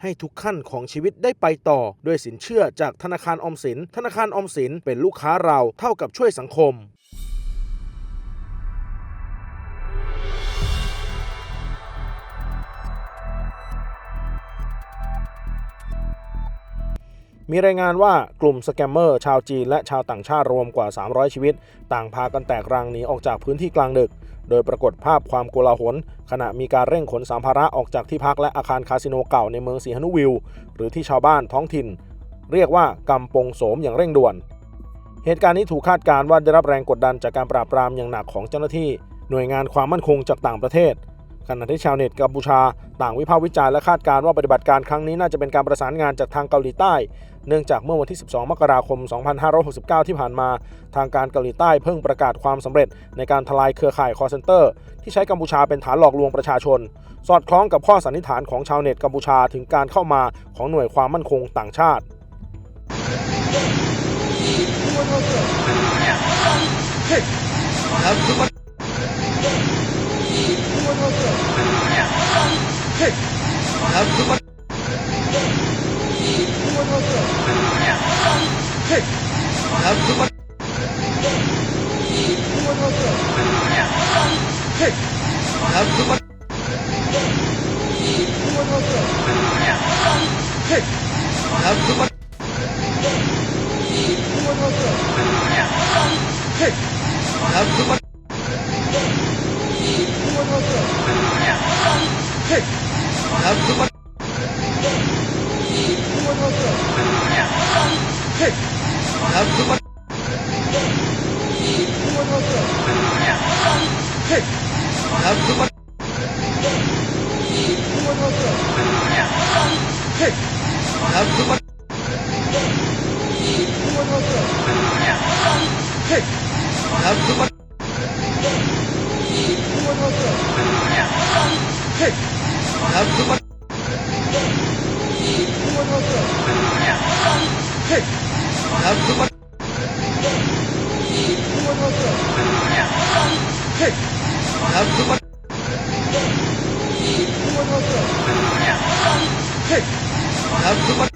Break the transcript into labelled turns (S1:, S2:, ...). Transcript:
S1: ให้ทุกขั้นของชีวิตได้ไปต่อด้วยสินเชื่อจากธนาคารออมสินธนาคารออมสินเป็นลูกค้าเราเท่ากับช่วยสังคมมีรายงานว่ากลุ่มสแกมเมอร์ชาวจีนและชาวต่างชาติรวมกว่า300ชีวิตต่างพากันแตกรังหนีออกจากพื้นที่กลางดึกโดยปรากฏภาพความโกลาหลขณะมีการเร่งขนสัมภาระออกจากที่พักและอาคารคาสิโนเก่าในเมืองสีหนุวิลหรือที่ชาวบ้านท้องถิ่นเรียกว่ากำปงโสมอย่างเร่งด่วนเหตุการณ์นี้ถูกคาดการณ์ว่าได้รับแรงกดดันจากการปราบปรามอย่างหนักของเจ้าหน้าที่หน่วยงานความมั่นคงจากต่างประเทศขณะที่ชาวเน็ตกัมพูชาต่างวิพากษ์วิจารณ์และคาดการณ์ว่าปฏิบัติการครั้งนี้น่าจะเป็นการประสานงานจากทางเกาหลีใต้เนื่องจากเมื่อวันที่12มกราคม2569ที่ผ่านมาทางการเกาหลีใต้เพิ่งประกาศความสำเร็จในการทลายเครือข่าย call center ที่ใช้กัมพูชาเป็นฐานหลอกลวงประชาชนสอดคล้องกับข้อสันนิษฐานของชาวเน็ตกัมพูชาถึงการเข้ามาของหน่วยความมั่นคงต่างชาติ
S2: Hey!